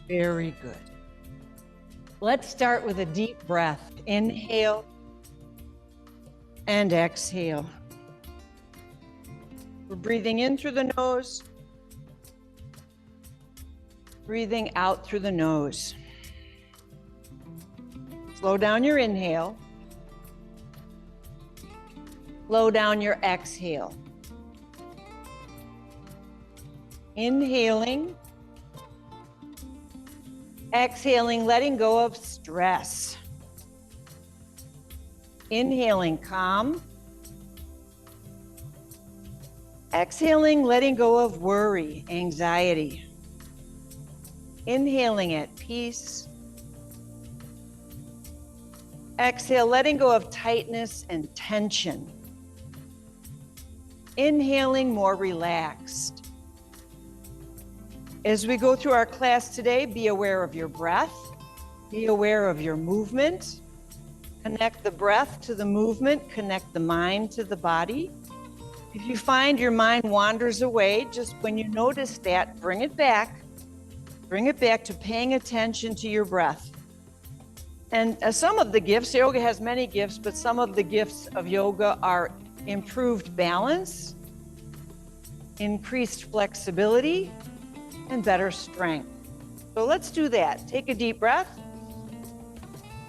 Very good. Let's start with a deep breath. Inhale and exhale. We're breathing in through the nose, breathing out through the nose. Slow down your inhale. Slow down your exhale. Inhaling. Exhaling, letting go of stress. Inhaling, calm. Exhaling, letting go of worry, anxiety. Inhaling at peace. Exhale, letting go of tightness and tension. Inhaling, more relaxed. As we go through our class today, be aware of your breath, be aware of your movement. Connect the breath to the movement, connect the mind to the body. If you find your mind wanders away, just when you notice that, bring it back to paying attention to your breath. And some of the gifts, yoga has many gifts, but some of the gifts of yoga are improved balance, increased flexibility, and better strength. So let's do that. Take a deep breath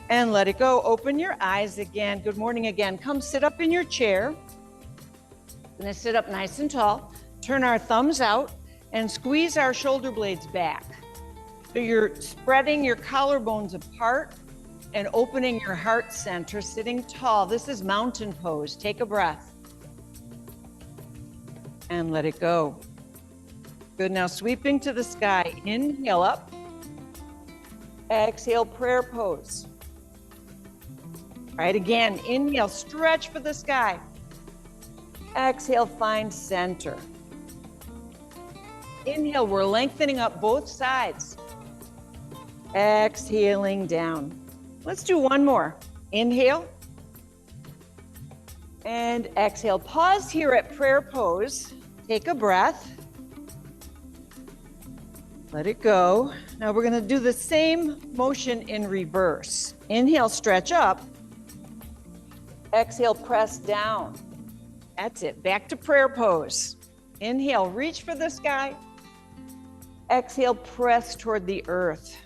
and let it go. Open your eyes again. Good morning again. Come sit up in your chair. I'm gonna sit up nice and tall. Turn our thumbs out and squeeze our shoulder blades back. So you're spreading your collarbones apart and opening your heart center, sitting tall. This is mountain pose. Take a breath and let it go. Good, now sweeping to the sky. Inhale up. Exhale, prayer pose. All right, again, inhale, stretch for the sky. Exhale, find center. Inhale, we're lengthening up both sides. Exhaling down. Let's do one more. Inhale. And exhale. Pause here at prayer pose. Take a breath. Let it go. Now we're gonna do the same motion in reverse. Inhale, stretch up. Exhale, press down. That's it, back to prayer pose. Inhale, reach for the sky. Exhale, press toward the earth.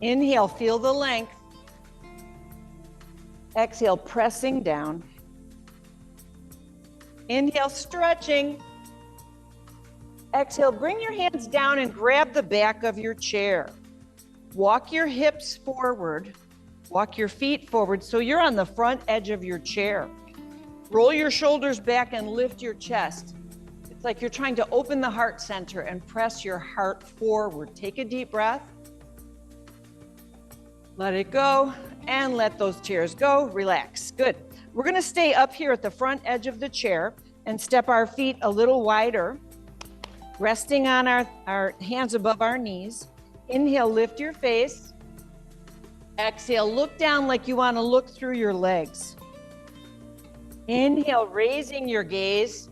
Inhale, feel the length. Exhale, pressing down. Inhale, stretching. Exhale, bring your hands down and grab the back of your chair. Walk your hips forward. Walk your feet forward so you're on the front edge of your chair. Roll your shoulders back and lift your chest. It's like you're trying to open the heart center and press your heart forward. Take a deep breath. Let it go and let those chairs go. Relax. Good. We're going to stay up here at the front edge of the chair and step our feet a little wider. Resting on our hands above our knees. Inhale, lift your face. Exhale, look down like you want to look through your legs. Inhale, raising your gaze.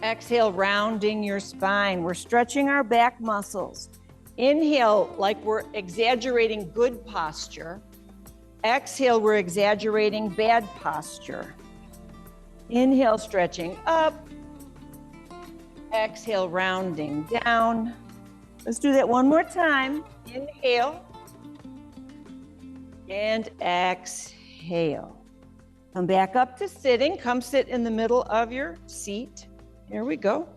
Exhale, rounding your spine. We're stretching our back muscles. Inhale, like we're exaggerating good posture. Exhale, we're exaggerating bad posture. Inhale, stretching up. Exhale, rounding down. Let's do that one more time. Inhale and exhale. Come back up to sitting. Come sit in the middle of your seat. Here we go.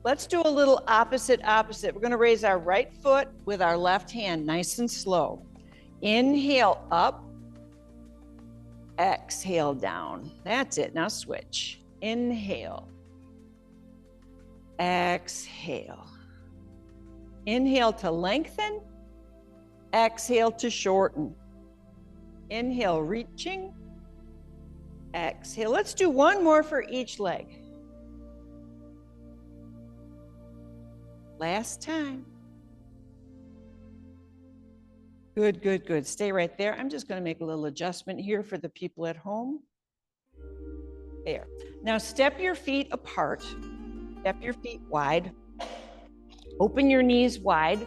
Let's do a little opposite. We're going to raise our right foot with our left hand, nice and slow. Inhale up. Exhale down. That's it. Now switch. Inhale. Exhale. Inhale to lengthen. Exhale to shorten. Inhale, reaching. Exhale. Let's do one more for each leg. Last time. Good, good, good. Stay right there. I'm just going to make a little adjustment here for the people at home. There. Now step your feet apart. Step your feet wide. Open your knees wide.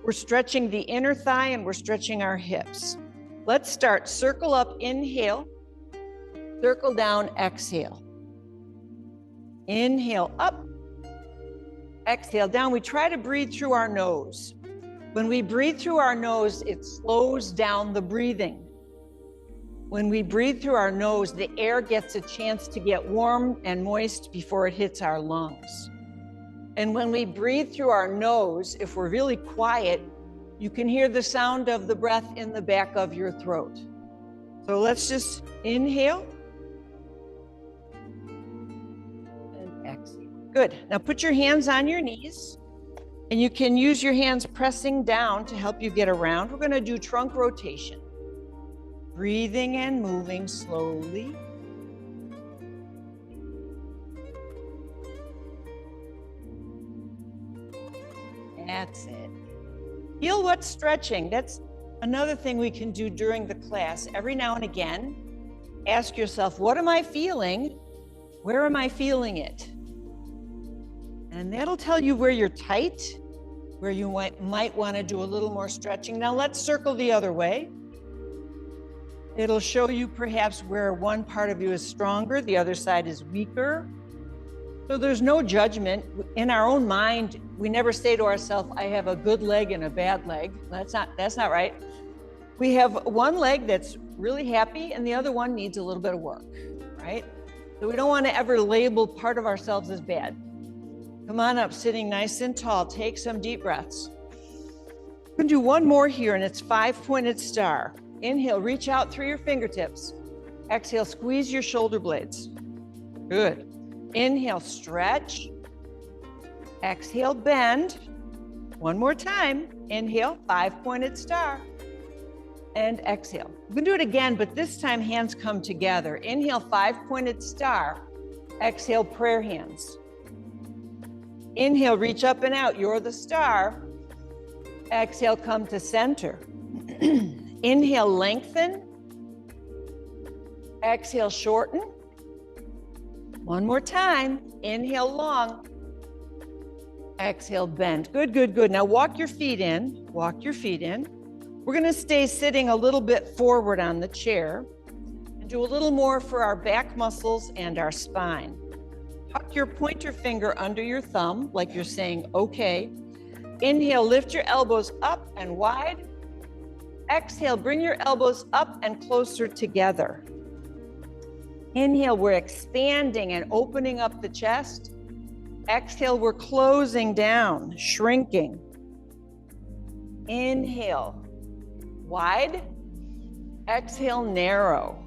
We're stretching the inner thigh and we're stretching our hips. Let's start. Circle up, inhale. Circle down, exhale. Inhale up. Exhale down. We try to breathe through our nose. When we breathe through our nose, it slows down the breathing. When we breathe through our nose, the air gets a chance to get warm and moist before it hits our lungs. And when we breathe through our nose, if we're really quiet, you can hear the sound of the breath in the back of your throat. So let's just inhale and exhale. Good. Now put your hands on your knees, and you can use your hands pressing down to help you get around. We're going to do trunk rotation. Breathing and moving slowly. That's it. Feel what's stretching. That's another thing we can do during the class. Every now and again, ask yourself, what am I feeling? Where am I feeling it? And that'll tell you where you're tight, where you might want to do a little more stretching. Now let's circle the other way. It'll show you perhaps where one part of you is stronger, the other side is weaker. So there's no judgment. In our own mind, we never say to ourselves, I have a good leg and a bad leg. That's not right. We have one leg that's really happy and the other one needs a little bit of work, right? So we don't want to ever label part of ourselves as bad. Come on up, sitting nice and tall. Take some deep breaths. We're going to do one more here, and it's 5-pointed star. Inhale, reach out through your fingertips. Exhale, squeeze your shoulder blades. Good. Inhale, stretch. Exhale, bend. One more time. Inhale, 5-pointed star. And exhale. We can do it again, but this time hands come together. Inhale, 5-pointed star. Exhale, prayer hands. Inhale, reach up and out. You're the star. Exhale, come to center. Inhale, lengthen. Exhale, shorten. One more time. Inhale, long. Exhale, bend. Good, good, good. Now walk your feet in. Walk your feet in. We're going to stay sitting a little bit forward on the chair and do a little more for our back muscles and our spine. Tuck your pointer finger under your thumb like you're saying, okay. Inhale, lift your elbows up and wide. Exhale, bring your elbows up and closer together. Inhale, we're expanding and opening up the chest. Exhale, we're closing down, shrinking. Inhale, wide. Exhale, narrow.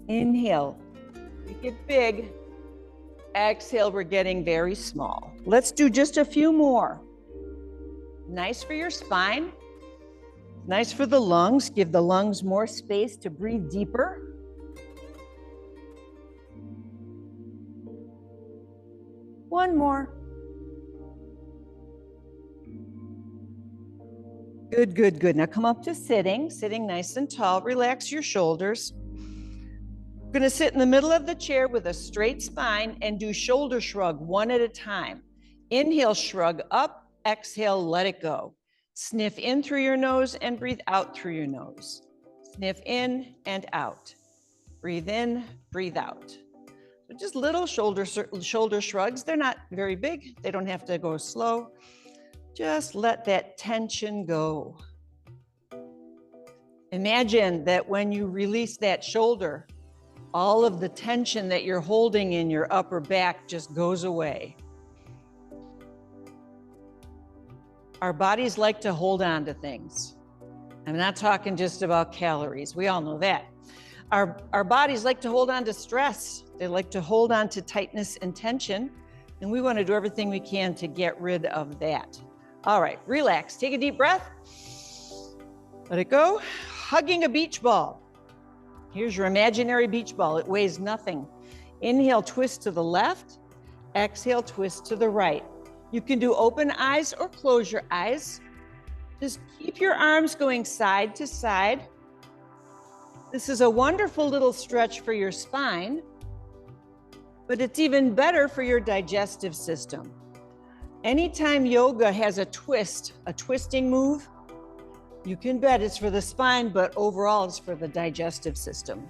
Inhale, make it big. Exhale, we're getting very small. Let's do just a few more. Nice for your spine. Nice for the lungs. Give the lungs more space to breathe deeper. One more. Good, good, good. Now come up to sitting nice and tall. Relax your shoulders. We're going to sit in the middle of the chair with a straight spine and do shoulder shrug one at a time. Inhale, shrug up. Exhale, let it go. Sniff in through your nose and breathe out through your nose. Sniff in and out. Breathe in, breathe out. So just little shoulder shrugs. They're not very big. They don't have to go slow. Just let that tension go. Imagine that when you release that shoulder, all of the tension that you're holding in your upper back just goes away. Our bodies like to hold on to things. I'm not talking just about calories. We all know that. Our bodies like to hold on to stress. They like to hold on to tightness and tension. And we want to do everything we can to get rid of that. All right, relax. Take a deep breath. Let it go. Hugging a beach ball. Here's your imaginary beach ball. It weighs nothing. Inhale, twist to the left. Exhale, twist to the right. You can do open eyes or close your eyes. Just keep your arms going side to side. This is a wonderful little stretch for your spine, but it's even better for your digestive system. Anytime yoga has a twist, a twisting move, you can bet it's for the spine, but overall it's for the digestive system.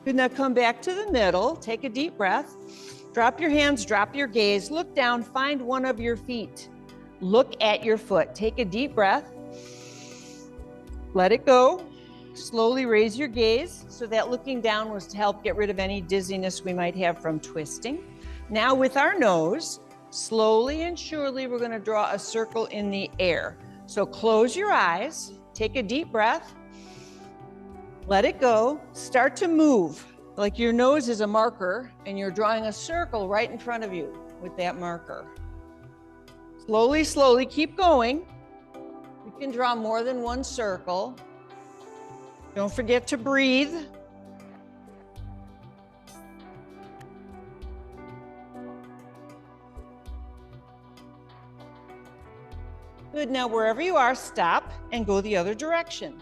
Good, now come back to the middle, take a deep breath. Drop your hands, drop your gaze, look down, find one of your feet. Look at your foot, take a deep breath. Let it go. Slowly raise your gaze. So that looking down was to help get rid of any dizziness we might have from twisting. Now with our nose, slowly and surely, we're gonna draw a circle in the air. So close your eyes, take a deep breath. Let it go. Start to move like your nose is a marker and you're drawing a circle right in front of you with that marker. Slowly, slowly, keep going. You can draw more than one circle. Don't forget to breathe. Good, now wherever you are, stop and go the other direction.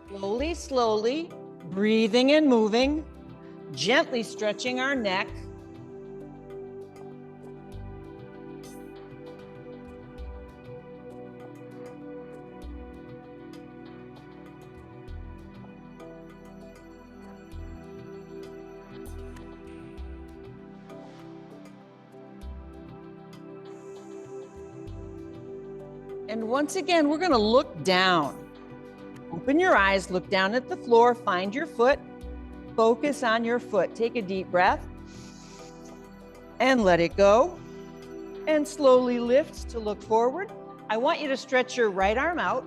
Slowly, slowly, breathing and moving, gently stretching our neck. And once again, we're going to look down. Open your eyes, look down at the floor, find your foot, focus on your foot. Take a deep breath and let it go. And slowly lift to look forward. I want you to stretch your right arm out.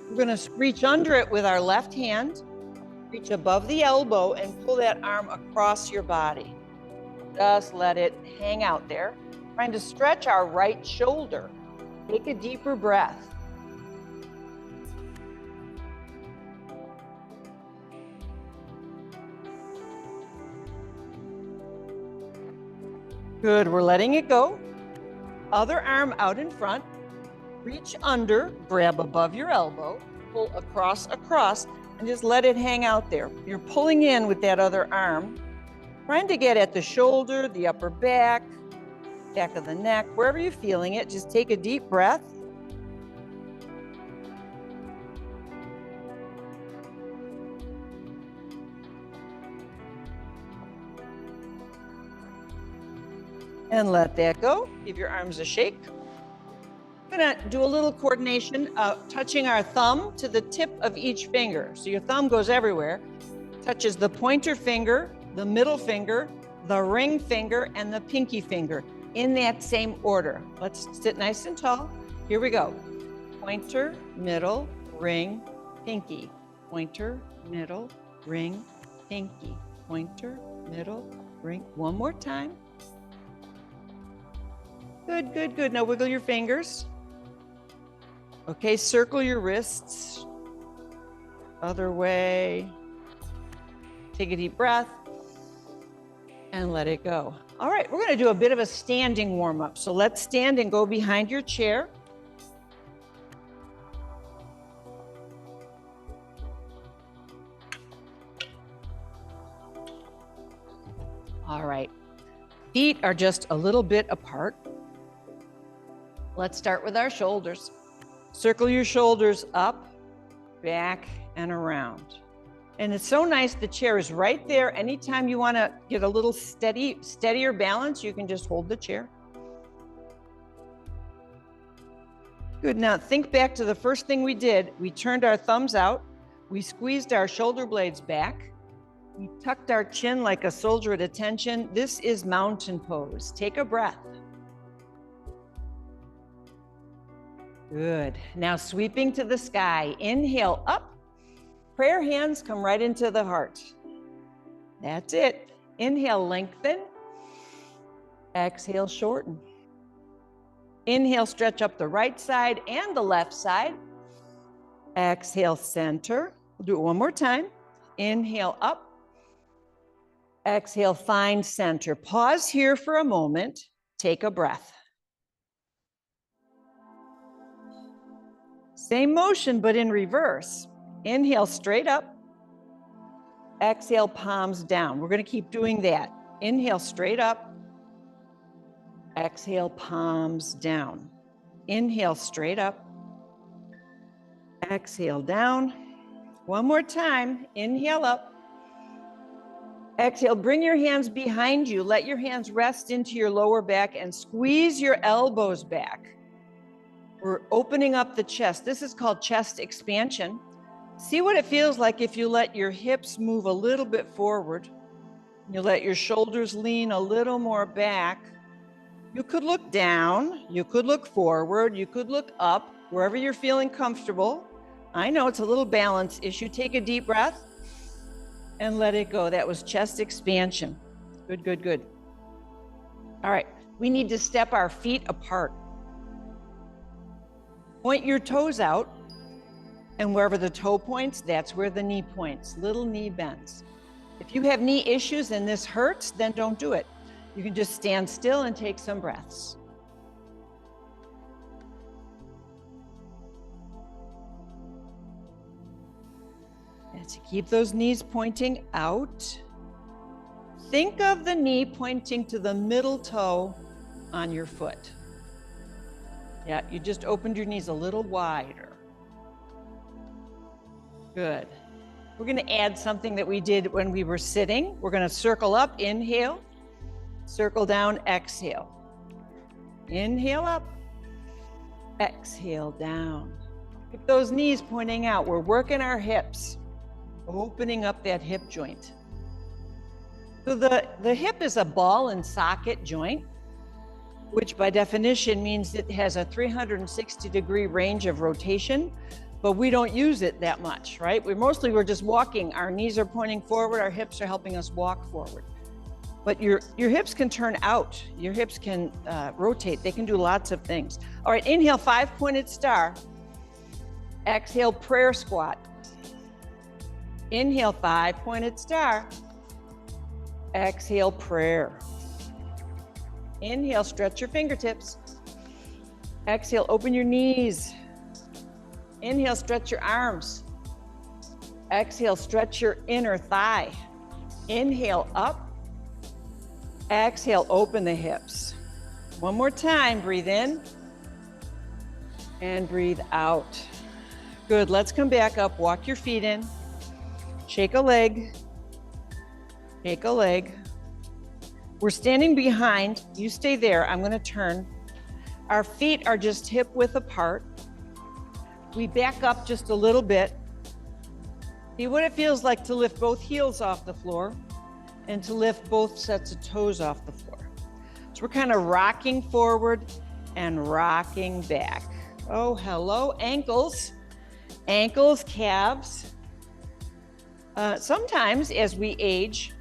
We're going to reach under it with our left hand, reach above the elbow and pull that arm across your body. Just let it hang out there. Trying to stretch our right shoulder. Take a deeper breath. Good, we're letting it go. Other arm out in front. Reach under, grab above your elbow, pull across, and just let it hang out there. You're pulling in with that other arm, trying to get at the shoulder, the upper back of the neck, wherever you're feeling it. Just take a deep breath. And let that go. Give your arms a shake. We're gonna do a little coordination, touching our thumb to the tip of each finger. So your thumb goes everywhere, touches the pointer finger, the middle finger, the ring finger, and the pinky finger in that same order. Let's sit nice and tall. Here we go. Pointer, middle, ring, pinky. Pointer, middle, ring, pinky. Pointer, middle, ring. One more time. Good, good, good. Now wiggle your fingers. Okay, circle your wrists. Other way. Take a deep breath and let it go. All right, we're going to do a bit of a standing warm-up. So let's stand and go behind your chair. All right, feet are just a little bit apart. Let's start with our shoulders. Circle your shoulders up, back, and around. And it's so nice, the chair is right there. Anytime you want to get a little steadier balance, you can just hold the chair. Good, now think back to the first thing we did. We turned our thumbs out, we squeezed our shoulder blades back, we tucked our chin like a soldier at attention. This is mountain pose. Take a breath. Good. Now sweeping to the sky. Inhale up. Prayer hands come right into the heart. That's it. Inhale, lengthen. Exhale, shorten. Inhale, stretch up the right side and the left side. Exhale, center. We'll do it one more time. Inhale up. Exhale, find center. Pause here for a moment. Take a breath. Same motion, but in reverse. Inhale, straight up. Exhale, palms down. We're going to keep doing that. Inhale, straight up. Exhale, palms down. Inhale, straight up. Exhale, down. One more time. Inhale up. Exhale, bring your hands behind you. Let your hands rest into your lower back and squeeze your elbows back. We're opening up the chest. This is called chest expansion. See what it feels like if you let your hips move a little bit forward. You let your shoulders lean a little more back. You could look down, you could look forward, you could look up, wherever you're feeling comfortable. I know it's a little balance issue. Take a deep breath and let it go. That was chest expansion. Good, good, good. All right, we need to step our feet apart. Point your toes out, and wherever the toe points, that's where the knee points, little knee bends. If you have knee issues and this hurts, then don't do it. You can just stand still and take some breaths. And to keep those knees pointing out, think of the knee pointing to the middle toe on your foot. Yeah, you just opened your knees a little wider. Good. We're going to add something that we did when we were sitting. We're going to circle up, inhale, circle down, exhale. Inhale up, exhale down. Keep those knees pointing out. We're working our hips, opening up that hip joint. So the hip is a ball and socket joint, which by definition means it has a 360-degree range of rotation, but we don't use it that much, right? We're just walking. Our knees are pointing forward. Our hips are helping us walk forward. But your hips can turn out. Your hips can rotate. They can do lots of things. All right, inhale, 5-pointed star. Exhale, prayer squat. Inhale, 5-pointed star. Exhale, prayer. Inhale, stretch your fingertips. Exhale, open your knees. Inhale, stretch your arms. Exhale, stretch your inner thigh. Inhale, up. Exhale, open the hips. One more time, breathe in and breathe out. Good, let's come back up, walk your feet in. Shake a leg, shake a leg. We're standing behind, you stay there, I'm gonna turn. Our feet are just hip width apart. We back up just a little bit. See what it feels like to lift both heels off the floor and to lift both sets of toes off the floor. So we're kind of rocking forward and rocking back. Oh, hello, ankles, calves. Sometimes as we age,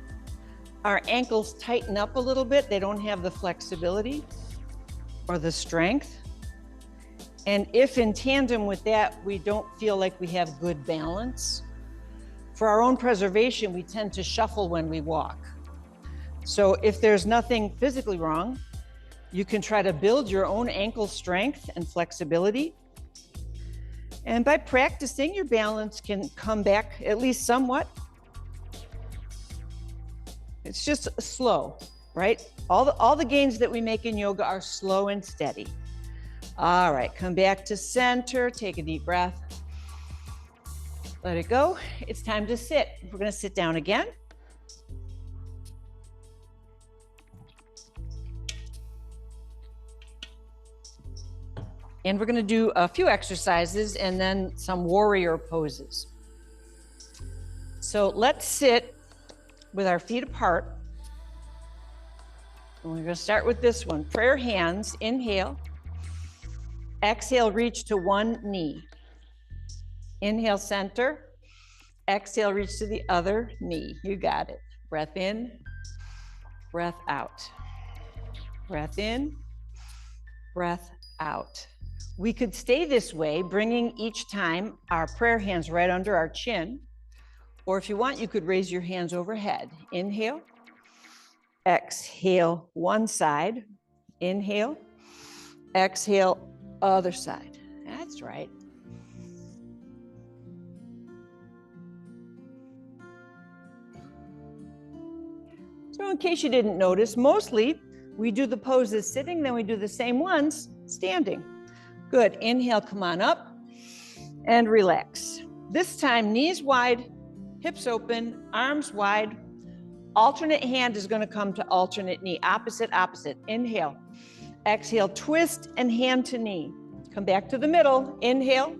our ankles tighten up a little bit. They don't have the flexibility or the strength. And if in tandem with that, we don't feel like we have good balance, for our own preservation, we tend to shuffle when we walk. So if there's nothing physically wrong, you can try to build your own ankle strength and flexibility. And by practicing, your balance can come back at least somewhat. It's just slow, right? All the gains that we make in yoga are slow and steady. All right, come back to center, take a deep breath. Let it go. It's time to sit. We're gonna sit down again. And we're gonna do a few exercises and then some warrior poses. So let's sit with our feet apart. And we're gonna start with this one. Prayer hands, inhale. Exhale, reach to one knee. Inhale, center. Exhale, reach to the other knee. You got it. Breath in, breath out. Breath in, breath out. We could stay this way, bringing each time our prayer hands right under our chin. Or if you want, you could raise your hands overhead. Inhale, Exhale, one side. Inhale. Exhale, other side. That's right. So in case you didn't notice, mostly we do the poses sitting, then we do the same ones standing. Good. Inhale, come on up and relax. This time, knees wide, hips open, arms wide. Alternate hand is going to come to alternate knee, opposite, opposite. Inhale. Exhale, twist and hand to knee. Come back to the middle. Inhale.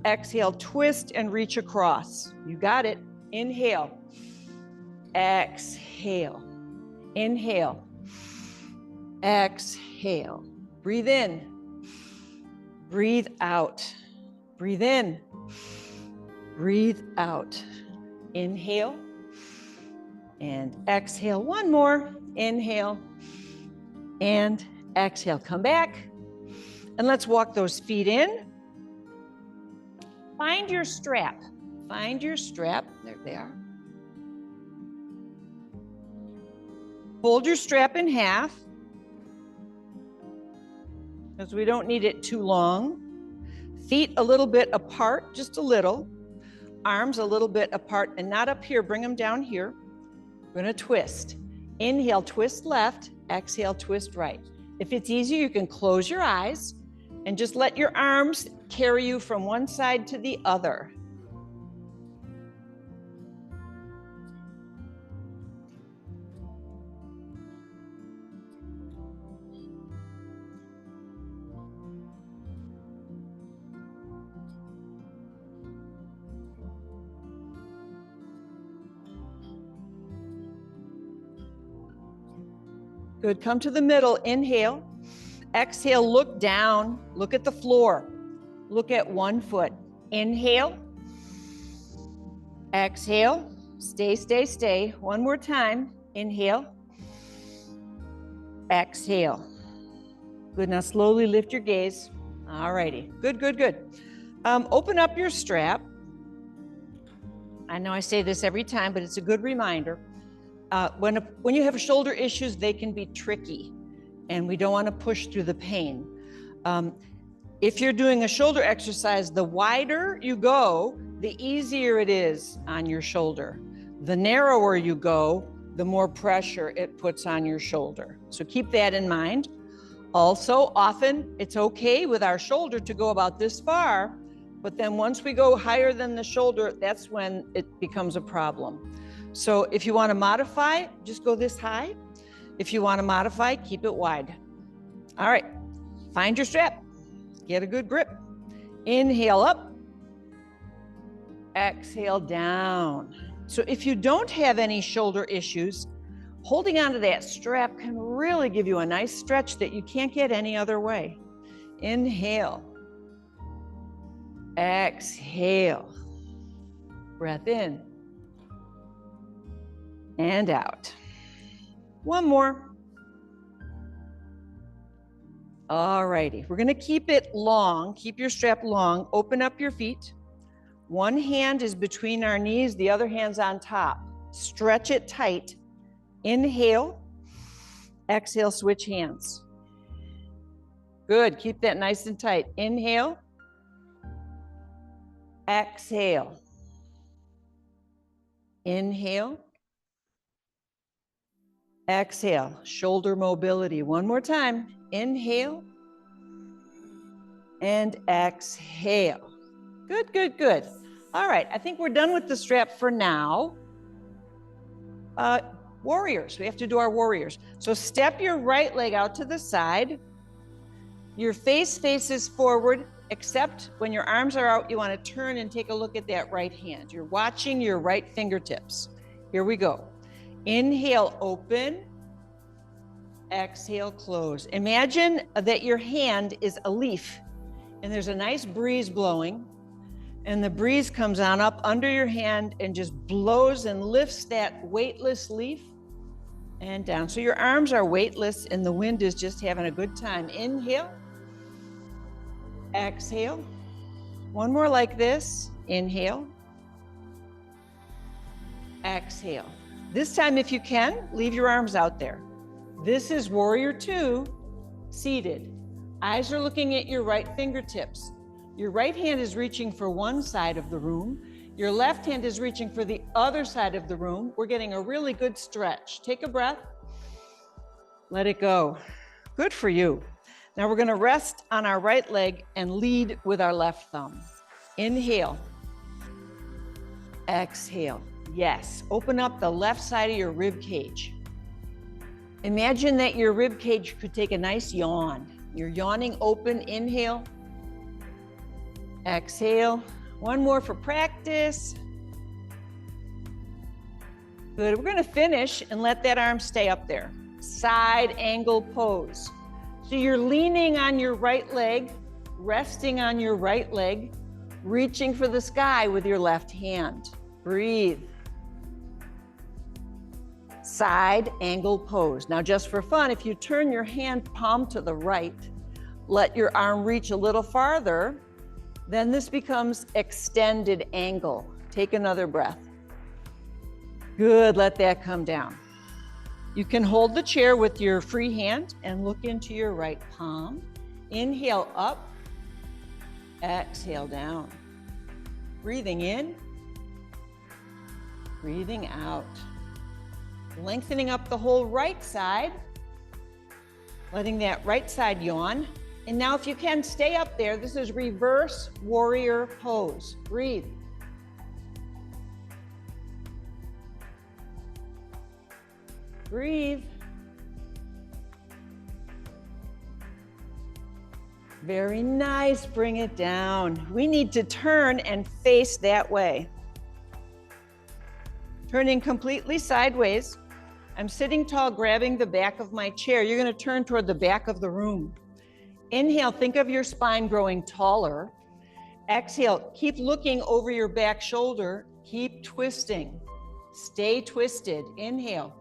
Exhale, twist and reach across. You got it. Inhale. Exhale. Inhale. Exhale. Breathe in. Breathe out. Breathe in. Breathe out. Inhale. And exhale. One more. Inhale. And exhale. Come back. And let's walk those feet in. Find your strap. Find your strap. There they are. Fold your strap in half, because we don't need it too long. Feet a little bit apart, just a little. Arms a little bit apart and not up here. Bring them down here. We're going to twist. Inhale, twist left. Exhale, twist right. If it's easier, you can close your eyes and just let your arms carry you from one side to the other. Good. Come to the middle. Inhale. Exhale. Look down. Look at the floor. Look at one foot. Inhale. Exhale. Stay, stay, stay. One more time. Inhale. Exhale. Good. Now slowly lift your gaze. All righty. Good, good, good. Open up your strap. I know I say this every time, but it's a good reminder. When you have shoulder issues, they can be tricky, and we don't want to push through the pain. If you're doing a shoulder exercise, the wider you go, the easier it is on your shoulder. The narrower you go, the more pressure it puts on your shoulder. So keep that in mind. Also, often it's okay with our shoulder to go about this far, but then once we go higher than the shoulder, that's when it becomes a problem. So if you want to modify, just go this high. If you want to modify, keep it wide. All right, find your strap. Get a good grip. Inhale up. Exhale down. So if you don't have any shoulder issues, holding onto that strap can really give you a nice stretch that you can't get any other way. Inhale. Exhale. Breath in. And out. One more. All righty. We're going to keep it long. Keep your strap long. Open up your feet. One hand is between our knees. The other hand's on top. Stretch it tight. Inhale. Exhale. Switch hands. Good. Keep that nice and tight. Inhale. Exhale. Inhale. Exhale, shoulder mobility. One more time. Inhale and exhale. Good, good, good. All right, I think we're done with the strap for now. Warriors, we have to do our warriors. So step your right leg out to the side. Your face faces forward, except when your arms are out, you want to turn and take a look at that right hand. You're watching your right fingertips. Here we go. Inhale, open. Exhale, close. Imagine that your hand is a leaf and there's a nice breeze blowing, and the breeze comes on up under your hand and just blows and lifts that weightless leaf and down. So your arms are weightless and the wind is just having a good time. Inhale. Exhale. One more like this. Inhale. Exhale. This time, if you can, leave your arms out there. This is warrior two, seated. Eyes are looking at your right fingertips. Your right hand is reaching for one side of the room. Your left hand is reaching for the other side of the room. We're getting a really good stretch. Take a breath. Let it go. Good for you. Now we're going to rest on our right leg and lead with our left thumb. Inhale. Exhale. Yes. Open up the left side of your rib cage. Imagine that your rib cage could take a nice yawn. You're yawning open. Inhale. Exhale. One more for practice. Good. We're going to finish and let that arm stay up there. Side angle pose. So you're leaning on your right leg, resting on your right leg, reaching for the sky with your left hand. Breathe. Side angle pose. Now just for fun, if you turn your hand palm to the right, let your arm reach a little farther, then this becomes extended angle. Take another breath. Good, let that come down. You can hold the chair with your free hand and look into your right palm. Inhale up, exhale down. Breathing in, breathing out. Lengthening up the whole right side, letting that right side yawn. And now if you can, stay up there. This is reverse warrior pose. Breathe. Breathe. Very nice, bring it down. We need to turn and face that way. Turning completely sideways. I'm sitting tall, grabbing the back of my chair. You're going to turn toward the back of the room. Inhale, think of your spine growing taller. Exhale, keep looking over your back shoulder. Keep twisting. Stay twisted. Inhale.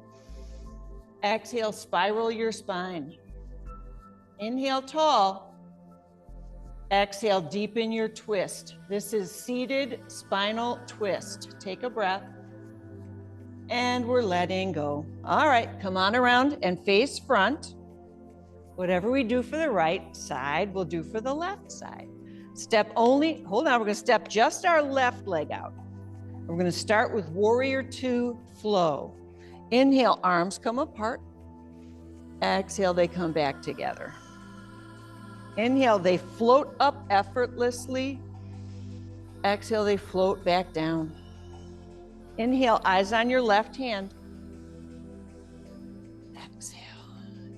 Exhale, spiral your spine. Inhale, tall. Exhale, deepen your twist. This is seated spinal twist. Take a breath. And we're letting go. All right, come on around and face front. Whatever we do for the right side, we'll do for the left side. Step only, hold on, we're gonna step just our left leg out. We're gonna start with warrior two flow. Inhale, arms come apart. Exhale, they come back together. Inhale, they float up effortlessly. Exhale, they float back down. Inhale, eyes on your left hand. Exhale.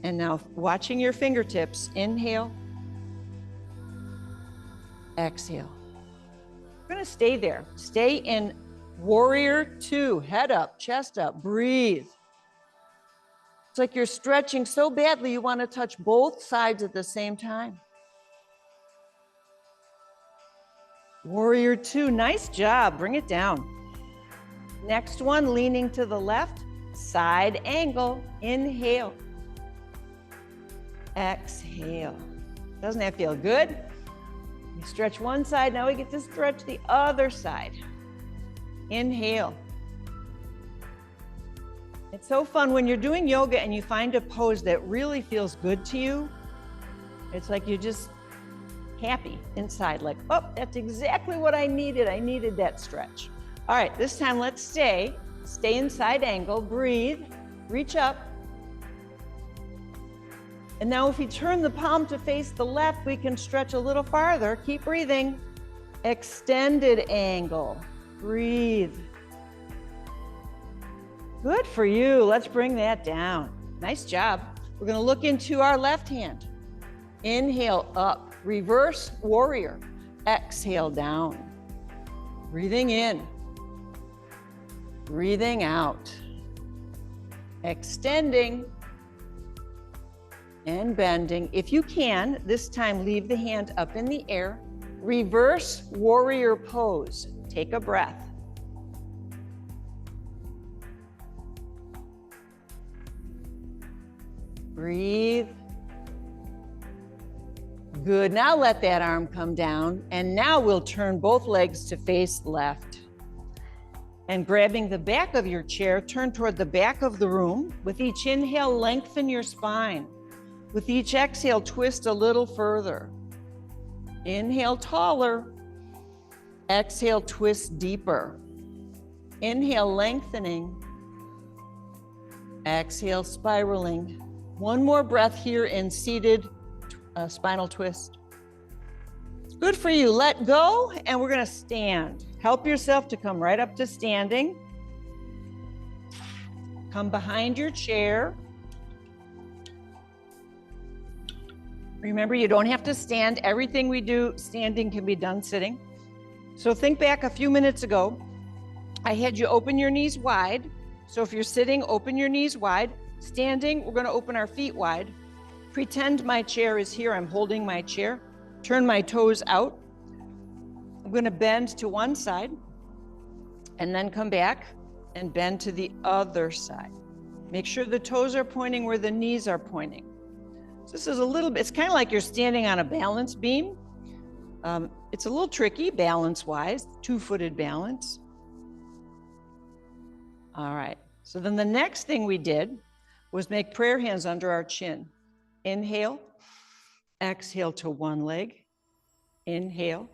And now watching your fingertips, inhale. Exhale. We're gonna stay there. Stay in warrior two, head up, chest up, breathe. It's like you're stretching so badly you wanna touch both sides at the same time. Warrior two, nice job, bring it down. Next one, leaning to the left, side angle, inhale. Exhale. Doesn't that feel good? We stretch one side, now we get to stretch the other side. Inhale. It's so fun when you're doing yoga and you find a pose that really feels good to you. It's like you're just happy inside, like, oh, that's exactly what I needed. I needed that stretch. All right, this time let's stay in side angle, breathe, reach up. And now if we turn the palm to face the left, we can stretch a little farther. Keep breathing. Extended angle, breathe. Good for you, let's bring that down. Nice job. We're gonna look into our left hand. Inhale up, reverse warrior. Exhale down. Breathing in. Breathing out. Extending and bending. If you can, this time leave the hand up in the air. Reverse warrior pose. Take a breath. Breathe. Good, now let that arm come down, and now we'll turn both legs to face left. And grabbing the back of your chair, turn toward the back of the room. With each inhale, lengthen your spine. With each exhale, twist a little further. Inhale taller. Exhale, twist deeper. Inhale, lengthening. Exhale, spiraling. One more breath here in seated spinal twist. Good for you. Let go, and we're going to stand. Help yourself to come right up to standing. Come behind your chair. Remember, you don't have to stand. Everything we do standing can be done sitting. So think back a few minutes ago. I had you open your knees wide. So if you're sitting, open your knees wide. Standing, we're going to open our feet wide. Pretend my chair is here. I'm holding my chair. Turn my toes out. I'm going to bend to one side and then come back and bend to the other side. Make sure the toes are pointing where the knees are pointing. So this is a little bit, it's kind of like you're standing on a balance beam. It's a little tricky balance-wise, two-footed balance. All right, so then the next thing we did was make prayer hands under our chin. Inhale, exhale to one leg. Inhale,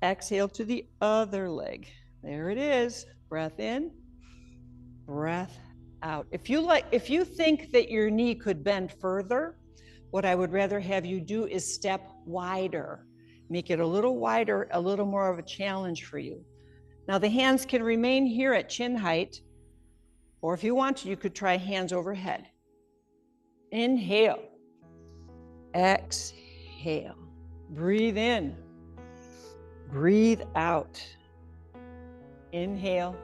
exhale to the other leg. There it is. Breath in, breath out. If you think that your knee could bend further, what I would rather have you do is step wider. Make it a little wider, a little more of a challenge for you. Now the hands can remain here at chin height, or if you want to, you could try hands overhead. Inhale, exhale, breathe in, breathe out. Inhale,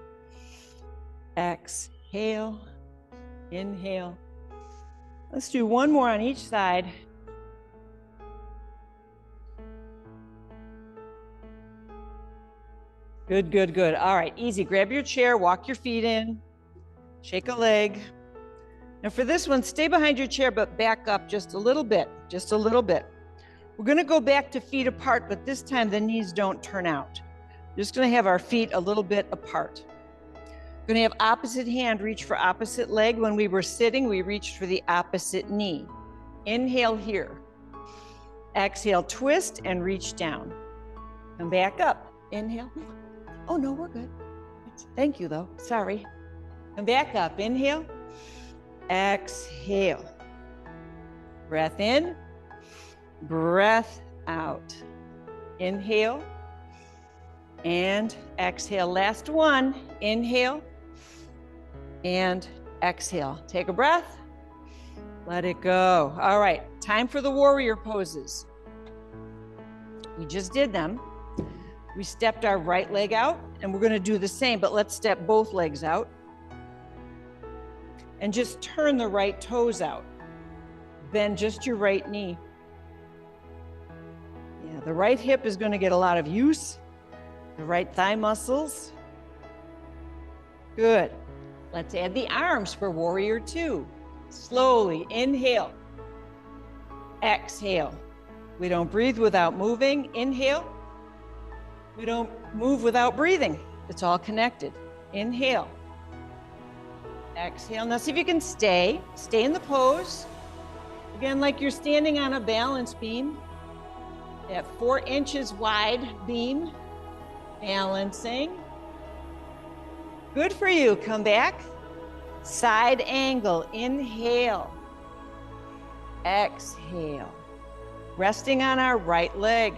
exhale, inhale. Let's do one more on each side. Good, good, good. All right, easy. Grab your chair, walk your feet in, shake a leg. Now for this one, stay behind your chair, but back up just a little bit, just a little bit. We're gonna go back to feet apart, but this time the knees don't turn out. We're just gonna have our feet a little bit apart. We're gonna have opposite hand reach for opposite leg. When we were sitting, we reached for the opposite knee. Inhale here. Exhale, twist and reach down. Come back up. Inhale. Oh no, we're good. Thank you though, sorry. Come back up, inhale, exhale. Breath in, breath out. Inhale and exhale. Last one, inhale and exhale. Take a breath, let it go. All right, time for the warrior poses. We just did them. We stepped our right leg out, and we're gonna do the same, but let's step both legs out. And just turn the right toes out. Bend just your right knee. Yeah, the right hip is gonna get a lot of use. The right thigh muscles. Good. Let's add the arms for warrior two. Slowly, inhale. Exhale. We don't breathe without moving. Inhale. We don't move without breathing. It's all connected. Inhale. Exhale. Now see if you can stay in the pose. Again, like you're standing on a balance beam. That 4 inches wide beam. Balancing. Good for you. Come back. Side angle. Inhale. Exhale. Resting on our right leg.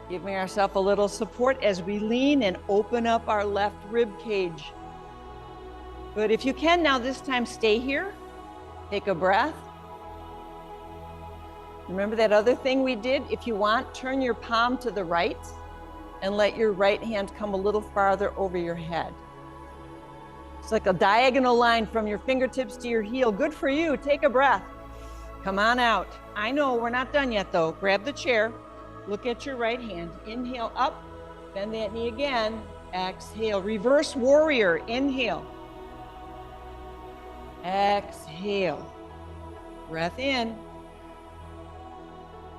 Giving ourselves a little support as we lean and open up our left rib cage. Good, if you can now this time stay here. Take a breath. Remember that other thing we did? If you want, turn your palm to the right and let your right hand come a little farther over your head. It's like a diagonal line from your fingertips to your heel. Good for you, take a breath. Come on out. I know we're not done yet though. Grab the chair. Look at your right hand. Inhale up, bend that knee again. Exhale, reverse warrior. Inhale. Exhale. Breath in.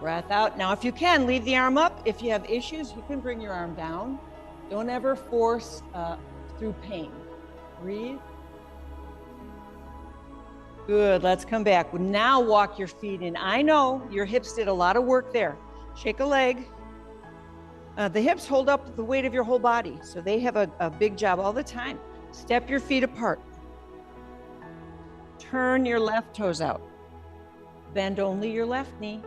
Breath out. Now, if you can, leave the arm up. If you have issues, you can bring your arm down. Don't ever force through pain. Breathe. Good, let's come back. Now walk your feet in. I know your hips did a lot of work there. Shake a leg. The hips hold up the weight of your whole body, so they have a big job all the time. Step your feet apart. Turn your left toes out. Bend only your left knee.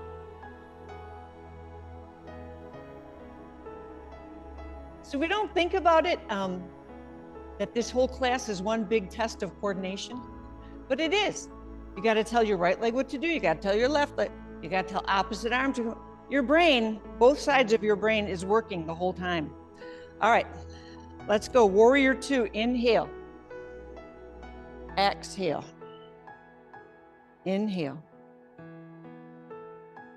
So we don't think about it, that this whole class is one big test of coordination, but it is. You got to tell your right leg what to do. You got to tell your left leg. You got to tell opposite arm to go. Your brain, both sides of your brain is working the whole time. All right, let's go. Warrior two, inhale. Exhale. Inhale.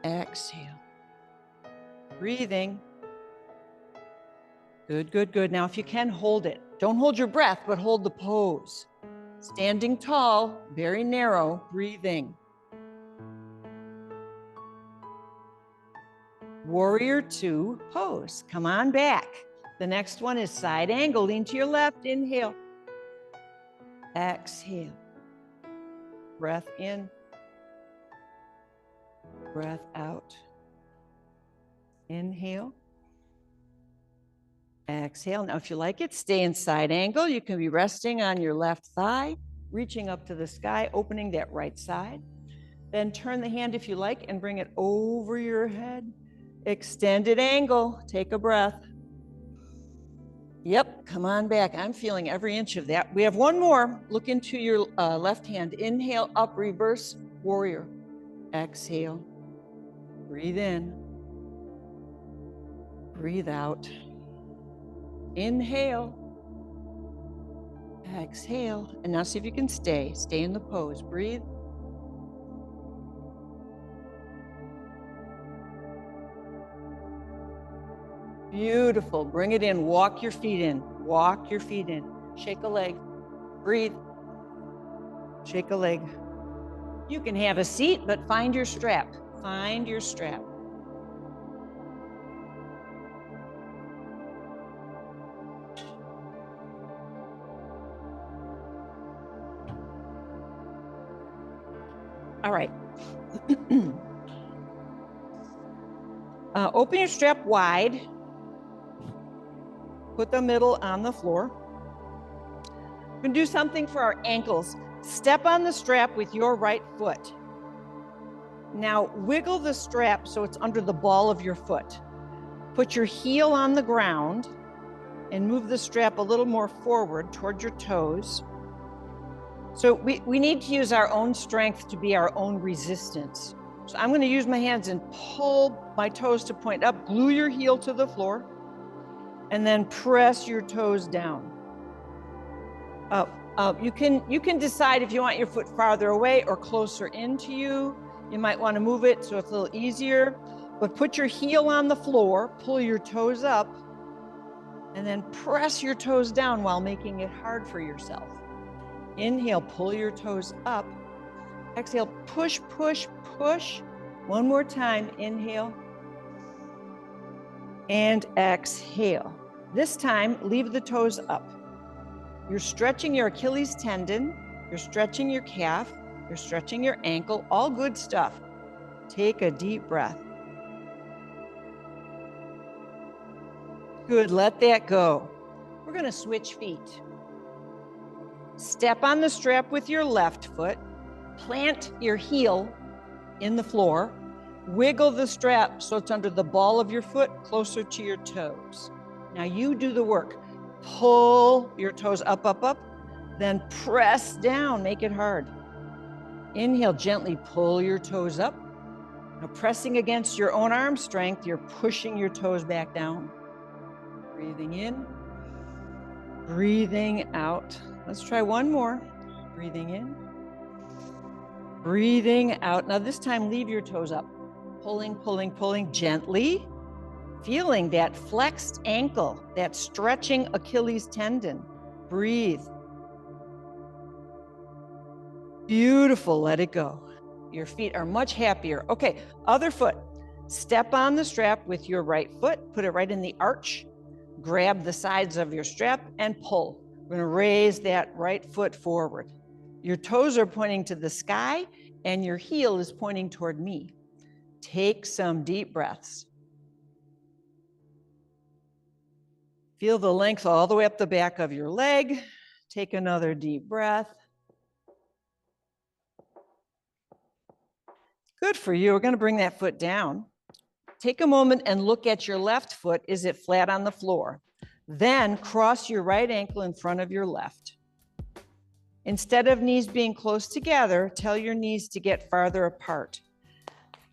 Exhale. Breathing. Good, good, good. Now, if you can, hold it. Don't hold your breath, but hold the pose. Standing tall, very narrow, breathing. Warrior two, pose. Come on back. The next one is side angle. Lean to your left. Inhale. Exhale. Breath in. Breath out. Inhale. Exhale. Now, if you like it, stay in side angle. You can be resting on your left thigh, reaching up to the sky, opening that right side. Then turn the hand if you like and bring it over your head. Extended angle. Take a breath. Yep, come on back. I'm feeling every inch of that. We have one more. Look into your left hand. Inhale, up, reverse, warrior. Exhale. Breathe in. Breathe out. Inhale. Exhale. And now see if you can stay. Stay in the pose. Breathe. Beautiful. Bring it in. Walk your feet in. Walk your feet in. Shake a leg. Breathe. Shake a leg. You can have a seat, but find your strap. Find your strap. All right. Open your strap wide. Put the middle on the floor. We're going to do something for our ankles. Step on the strap with your right foot. Now wiggle the strap so it's under the ball of your foot. Put your heel on the ground and move the strap a little more forward toward your toes. So we need to use our own strength to be our own resistance. So I'm going to use my hands and pull my toes to point up, glue your heel to the floor, and then press your toes down. You can decide if you want your foot farther away or closer into you. You might want to move it so it's a little easier, but put your heel on the floor, pull your toes up, and then press your toes down while making it hard for yourself. Inhale, pull your toes up. Exhale, push, push, push. One more time, inhale. And exhale. This time, leave the toes up. You're stretching your Achilles tendon. You're stretching your calf. You're stretching your ankle. All good stuff. Take a deep breath. Good, let that go. We're going to switch feet. Step on the strap with your left foot. Plant your heel in the floor. Wiggle the strap so it's under the ball of your foot, closer to your toes. Now you do the work. Pull your toes up, up, up. Then press down, make it hard. Inhale, gently pull your toes up. Now pressing against your own arm strength, you're pushing your toes back down. Breathing in, breathing out. Let's try one more. Breathing in, breathing out. Now this time, leave your toes up. Pulling, pulling, pulling gently. Feeling that flexed ankle, that stretching Achilles tendon. Breathe. Beautiful, let it go. Your feet are much happier. Okay, other foot. Step on the strap with your right foot, put it right in the arch. grab the sides of your strap and pull. We're gonna raise that right foot forward. Your toes are pointing to the sky and your heel is pointing toward me. Take some deep breaths. Feel the length all the way up the back of your leg. Take another deep breath. Good for you. We're going to bring that foot down. Take a moment and look at your left foot. Is it flat on the floor? Then cross your right ankle in front of your left. Instead of knees being close together, tell your knees to get farther apart.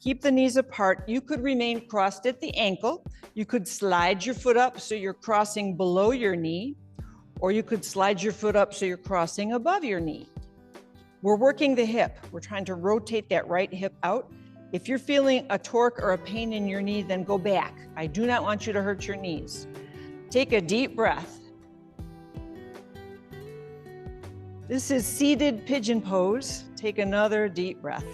Keep the knees apart. You could remain crossed at the ankle. You could slide your foot up so you're crossing below your knee, or you could slide your foot up so you're crossing above your knee. We're working the hip. We're trying to rotate that right hip out. If you're feeling a torque or a pain in your knee, then go back. I do not want you to hurt your knees. Take a deep breath. This is seated pigeon pose. Take another deep breath.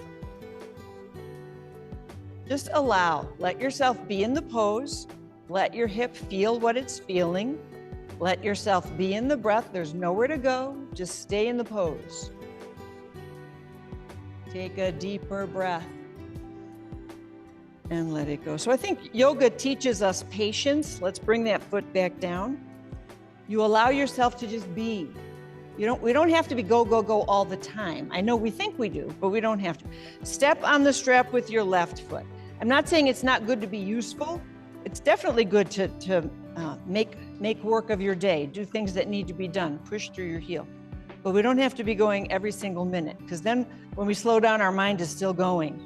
Just allow, let yourself be in the pose. Let your hip feel what it's feeling. Let yourself be in the breath. There's nowhere to go. Just stay in the pose. Take a deeper breath and let it go. So I think yoga teaches us patience. Let's bring that foot back down. You allow yourself to just be. We don't have to be go, go, go all the time. I know we think we do, but we don't have to. Step on the strap with your left foot. I'm not saying it's not good to be useful. It's definitely good to make work of your day, do things that need to be done, push through your heel. But we don't have to be going every single minute, because then when we slow down, our mind is still going.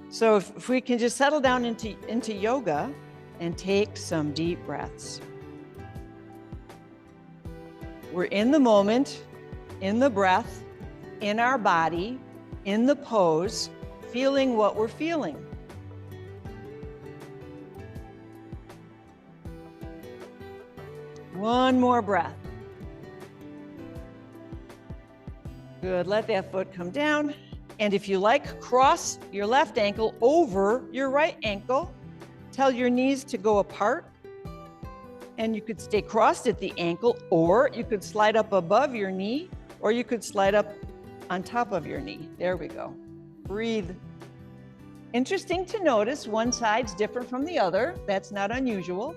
So if we can just settle down into yoga and take some deep breaths. We're in the moment, in the breath, in our body, in the pose, feeling what we're feeling. One more breath. Good, let that foot come down. And if you like, cross your left ankle over your right ankle. Tell your knees to go apart. And you could stay crossed at the ankle, or you could slide up above your knee, or you could slide up on top of your knee. There we go. Breathe. Interesting to notice, one side's different from the other. That's not unusual.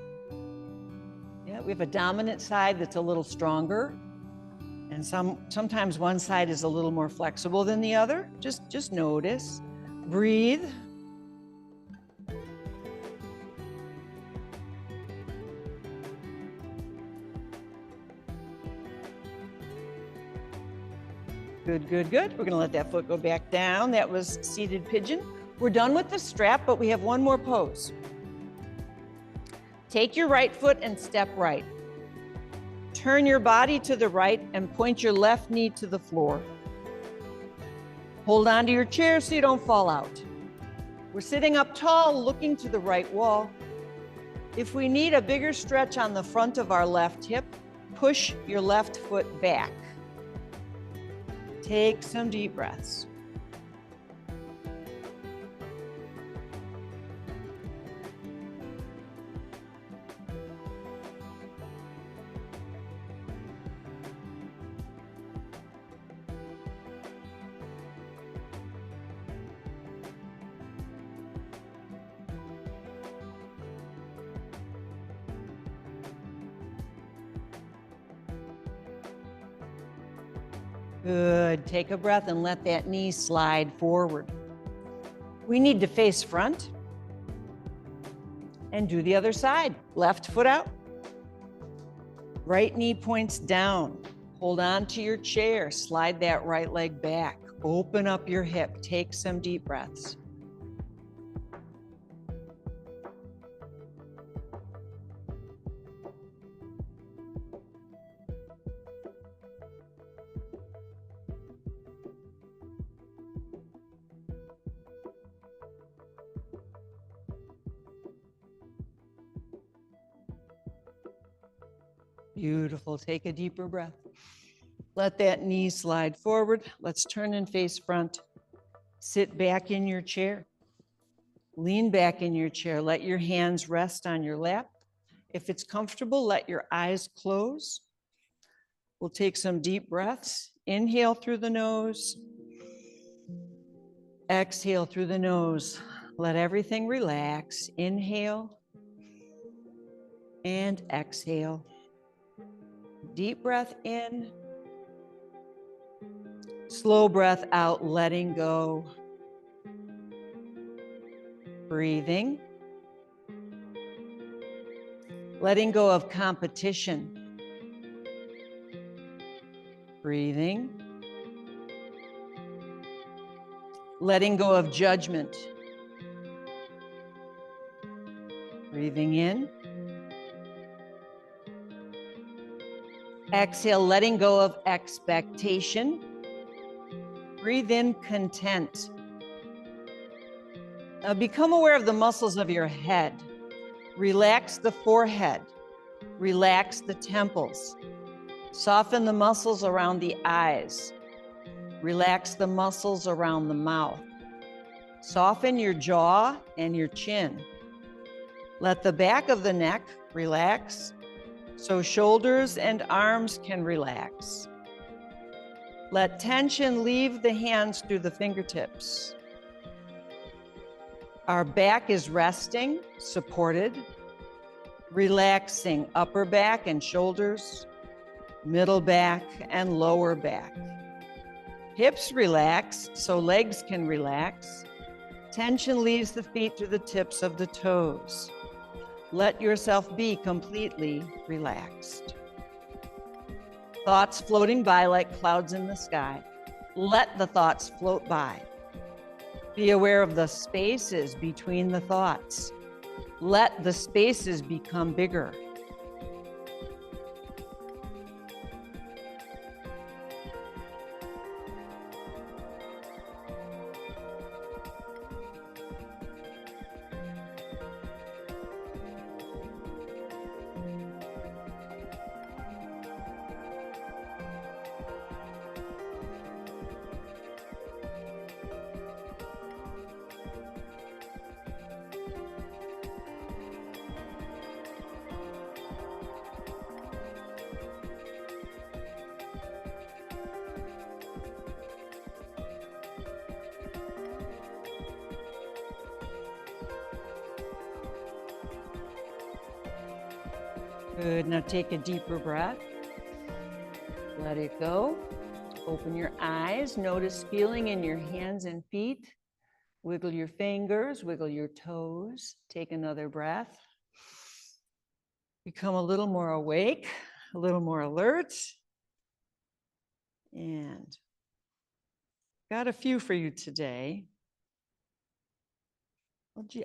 Yeah, we have a dominant side that's a little stronger. And sometimes one side is a little more flexible than the other. Just notice. Breathe. Good, good, good. We're gonna let that foot go back down. That was seated pigeon. We're done with the strap, but we have one more pose. Take your right foot and step right. Turn your body to the right and point your left knee to the floor. Hold on to your chair so you don't fall out. We're sitting up tall, looking to the right wall. If we need a bigger stretch on the front of our left hip, push your left foot back. Take some deep breaths. Good. Take a breath and let that knee slide forward. We need to face front and do the other side. Left foot out. Right knee points down. Hold on to your chair. Slide that right leg back. Open up your hip. Take some deep breaths. Beautiful. Take a deeper breath. Let that knee slide forward. Let's turn and face front. Sit back in your chair. Lean back in your chair. Let your hands rest on your lap. If it's comfortable, let your eyes close. We'll take some deep breaths. Inhale through the nose. Exhale through the nose. Let everything relax. Inhale and exhale. Deep breath in. Slow breath out, letting go. Breathing. Letting go of competition. Breathing. Letting go of judgment. Breathing in. Exhale, letting go of expectation. Breathe in content. Now become aware of the muscles of your head. Relax the forehead. Relax the temples. Soften the muscles around the eyes. Relax the muscles around the mouth. Soften your jaw and your chin. Let the back of the neck relax so shoulders and arms can relax. Let tension leave the hands through the fingertips. Our back is resting, supported, relaxing upper back and shoulders, middle back and lower back. Hips relax so legs can relax. Tension leaves the feet through the tips of the toes. Let yourself be completely relaxed. Thoughts floating by like clouds in the sky. Let the thoughts float by. Be aware of the spaces between the thoughts. Let the spaces become bigger. Good. Now take a deeper breath. Let it go. Open your eyes. Notice feeling in your hands and feet. Wiggle your fingers, wiggle your toes. Take another breath. Become a little more awake, a little more alert. And got a few for you today. Well, gee,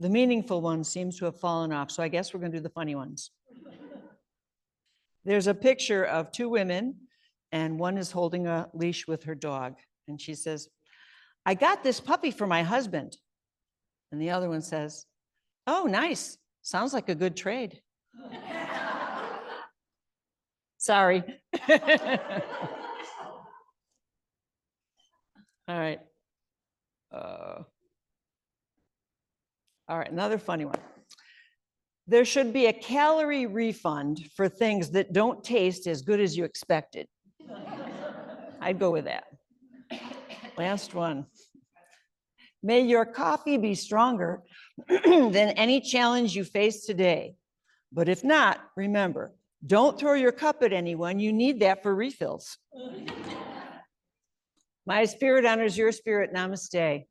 the meaningful one seems to have fallen off, so I guess we're going to do the funny ones. There's a picture of two women, and one is holding a leash with her dog, and she says, "I got this puppy for my husband." And the other one says, "Oh, nice. Sounds like a good trade." Sorry. All right. All right, another funny one. There should be a calorie refund for things that don't taste as good as you expected. I'd go with that. Last one. May your coffee be stronger than any challenge you face today. But if not, remember, don't throw your cup at anyone. You need that for refills. My spirit honors your spirit. Namaste.